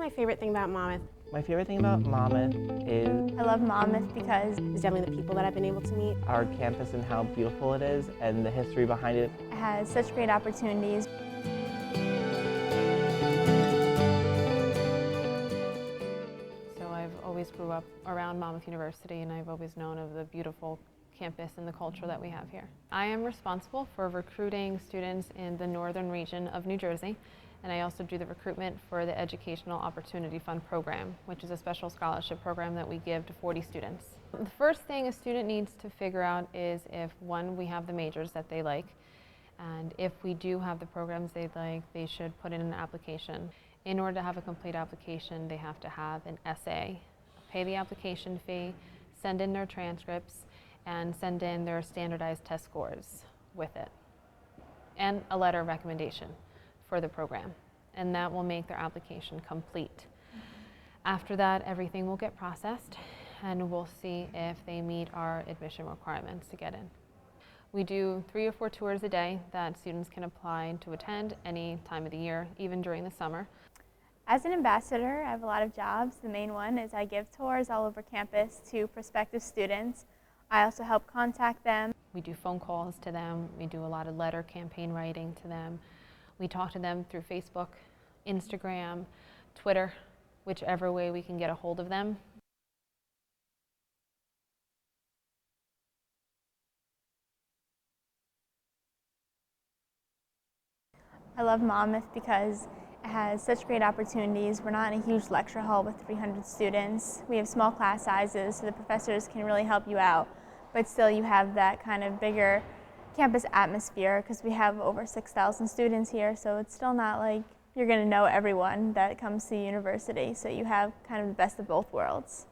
my favorite thing about Monmouth? My favorite thing about Monmouth is I love Monmouth because Is definitely the people that I've been able to meet. our campus and how beautiful it is and the history behind it. it has such great opportunities. So I've always grew up around Monmouth University, and I've always known of the beautiful campus and the culture that we have here. I am responsible for recruiting students in the northern region of New Jersey, and I also do the recruitment for the Educational Opportunity Fund program, which is a special scholarship program that we give to 40 students. The first thing a student needs to figure out is if, one, we have the majors that they like, and if we do have the programs they like, they should put in an application. In order to have a complete application, they have to have an essay, pay the application fee, send in their transcripts, and send in their standardized test scores with it, and a letter of recommendation for the program, and that will make their application complete. After that, everything will get processed, and we'll see if they meet our admission requirements to get in. We do 3 or 4 tours a day that students can apply to attend any time of the year, even during the summer. As an ambassador, I have a lot of jobs. The main one is I give tours all over campus to prospective students. I also help contact them. We do phone calls to them. We do a lot of letter campaign writing to them. We talk to them through Facebook, Instagram, Twitter, whichever way we can get a hold of them. I love Monmouth because it has such great opportunities. We're not in a huge lecture hall with 300 students. We have small class sizes, so the professors can really help you out. But still, you have that kind of bigger campus atmosphere because we have over 6,000 students here, so it's still not like you're going to know everyone that comes to the university. So you have kind of the best of both worlds.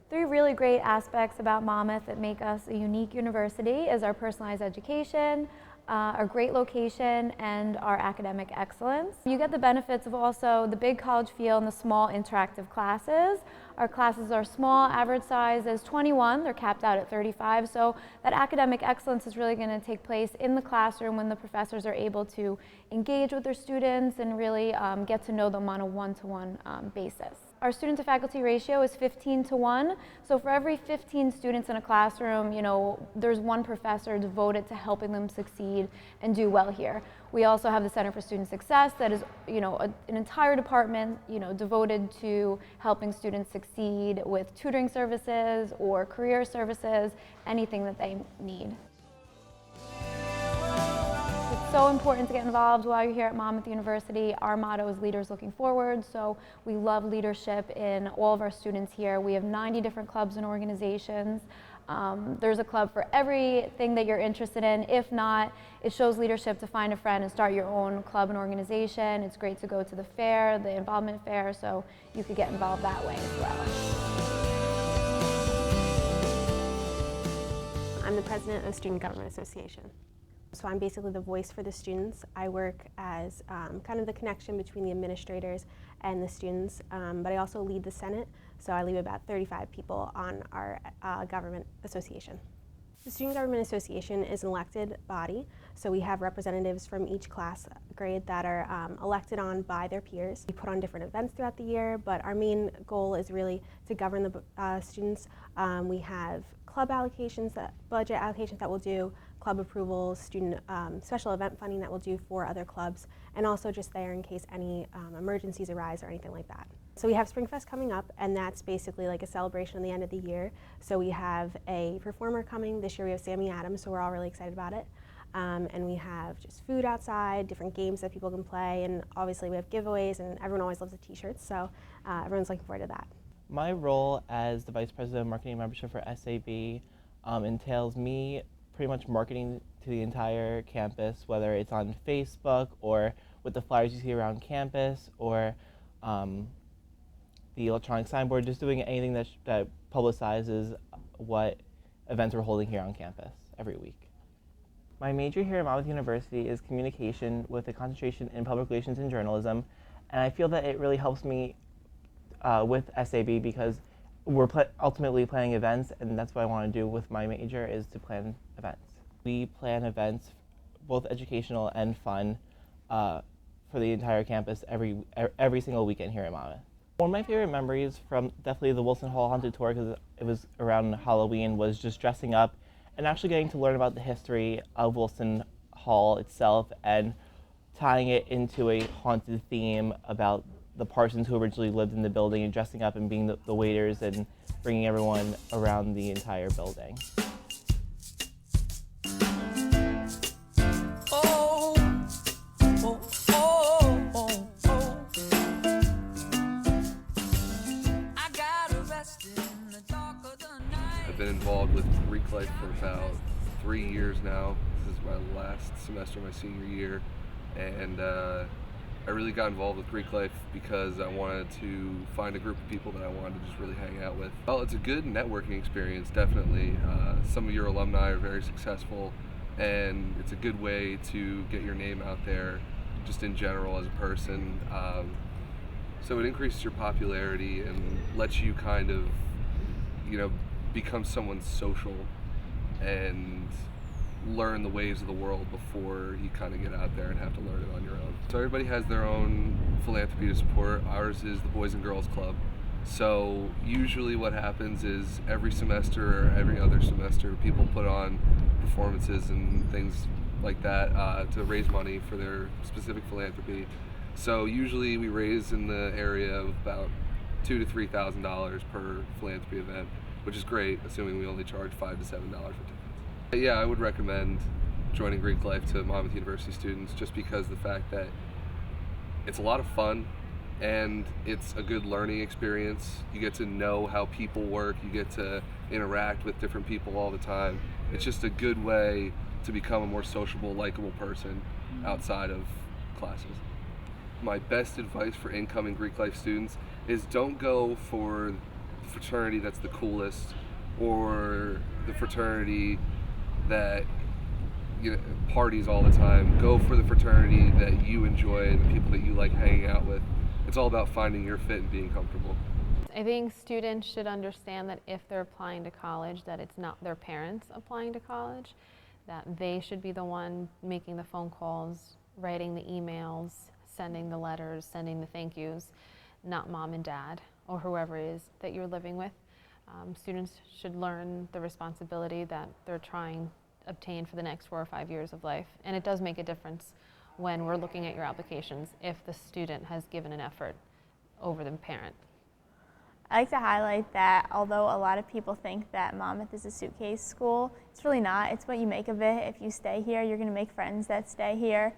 3 really great aspects about Monmouth that make us a unique university is our personalized education, our great location, and our academic excellence. You get the benefits of also the big college feel and the small interactive classes. Our classes are small, average size is 21, they're capped out at 35, so that academic excellence is really going to take place in the classroom when the professors are able to engage with their students and really get to know them on a one-to-one basis. Our student to faculty ratio is 15-to-1, so for every 15 students in a classroom, there's one professor devoted to helping them succeed and do well here. We also have the Center for Student Success that is, an entire department, devoted to helping students succeed with tutoring services or career services, anything that they need. It's so important to get involved while you're here at Monmouth University. Our motto is Leaders Looking Forward, so we love leadership in all of our students here. We have 90 different clubs and organizations. There's a club for everything that you're interested in. If not, it shows leadership to find a friend and start your own club and organization. It's great to go to the fair, the involvement fair, so you could get involved that way as well. I'm the president of the Student Government Association. So I'm basically the voice for the students. I work as kind of the connection between the administrators and the students, but I also lead the Senate, so I lead about 35 people on our government association. The Student Government Association is an elected body, so we have representatives from each class grade that are elected on by their peers. We put on different events throughout the year, but our main goal is really to govern the students. We have club allocations, budget allocations that we'll do, club approvals, student special event funding that we'll do for other clubs, and also just there in case any emergencies arise or anything like that. So we have Springfest coming up, and that's basically like a celebration at the end of the year. So we have a performer coming. This year we have Sammy Adams, so we're all really excited about it. And we have just food outside, different games that people can play, and obviously we have giveaways, and everyone always loves the t-shirts, so everyone's looking forward to that. My role as the Vice President of Marketing and Membership for SAB entails me pretty much marketing to the entire campus, whether it's on Facebook or with the flyers you see around campus or the electronic signboard, just doing anything that publicizes what events we're holding here on campus every week. My major here at Monmouth University is communication with a concentration in public relations and journalism, and I feel that it really helps me with SAB because we're ultimately planning events, and that's what I want to do with my major is to plan events. We plan events, both educational and fun, for the entire campus every single weekend here at Monmouth. One of my favorite memories from definitely the Wilson Hall Haunted Tour, because it was around Halloween, was just dressing up and actually getting to learn about the history of Wilson Hall itself and tying it into a haunted theme about the Parsons who originally lived in the building, and dressing up and being the waiters and bringing everyone around the entire building. I've been involved with Greek life for about 3 years now. This is my last semester of my senior year, and I really got involved with Greek life because I wanted to find a group of people that I wanted to just really hang out with. Well, it's a good networking experience, definitely. Some of your alumni are very successful, and it's a good way to get your name out there just in general as a person. So it increases your popularity and lets you kind of, become someone social and learn the ways of the world before you kind of get out there and have to learn it on your own. So everybody has their own philanthropy to support. Ours is the Boys and Girls Club. So usually what happens is every semester or every other semester, people put on performances and things like that to raise money for their specific philanthropy. So usually we raise in the area of about $2,000 to $3,000 per philanthropy event, which is great, assuming we only charge $5 to $7 for tickets. Yeah, I would recommend joining Greek life to Monmouth University students just because the fact that it's a lot of fun and it's a good learning experience. You get to know how people work, you get to interact with different people all the time. It's just a good way to become a more sociable, likable person outside of classes. My best advice for incoming Greek life students is don't go for the fraternity that's the coolest or the fraternity that parties all the time. Go for the fraternity that you enjoy and the people that you like hanging out with. It's all about finding your fit and being comfortable. I think students should understand that if they're applying to college, that it's not their parents applying to college, that they should be the one making the phone calls, writing the emails, sending the letters, sending the thank yous, not mom and dad or whoever it is that you're living with. Students should learn the responsibility that they're trying to obtain for the next 4 or 5 years of life. And it does make a difference when we're looking at your applications if the student has given an effort over the parent. I like to highlight that although a lot of people think that Monmouth is a suitcase school, it's really not. It's what you make of it. If you stay here, you're going to make friends that stay here.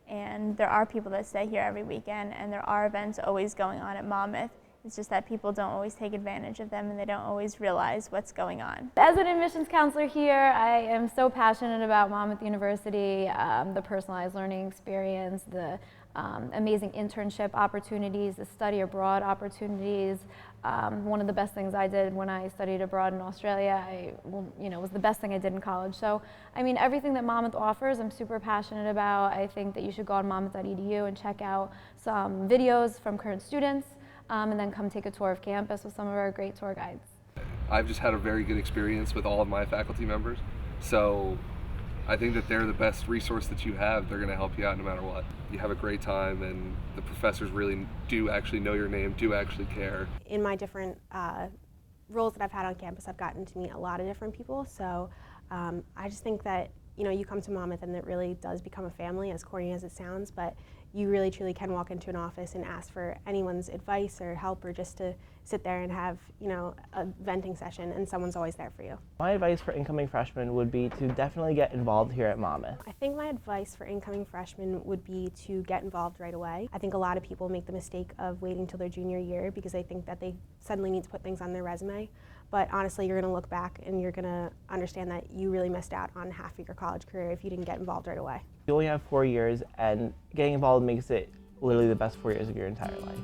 And there are people that stay here every weekend, and there are events always going on at Monmouth. It's just that people don't always take advantage of them and they don't always realize what's going on. As an admissions counselor here, I am so passionate about Monmouth University, the personalized learning experience, the amazing internship opportunities, the study abroad opportunities. One of the best things I did when I studied abroad in Australia, was the best thing I did in college. So, I mean, everything that Monmouth offers, I'm super passionate about. I think that you should go on monmouth.edu and check out some videos from current students, and then come take a tour of campus with some of our great tour guides. I've just had a very good experience with all of my faculty members, so I think that they're the best resource that you have. They're going to help you out no matter what. You have a great time, and the professors really do actually know your name, do actually care. In my different roles that I've had on campus, I've gotten to meet a lot of different people, so I just think that you come to Monmouth and it really does become a family, as corny as it sounds, but you really truly can walk into an office and ask for anyone's advice or help, or just to sit there and have a venting session, and someone's always there for you. My advice for incoming freshmen would be to definitely get involved here at Monmouth. I think my advice for incoming freshmen would be to get involved right away. I think a lot of people make the mistake of waiting till their junior year because they think that they suddenly need to put things on their resume. But honestly, you're going to look back and you're going to understand that you really missed out on half of your college career if you didn't get involved right away. You only have 4 years, and getting involved makes it literally the best 4 years of your entire life.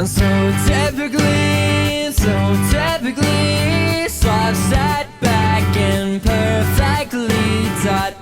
So typically, so I've sat back and perfectly taught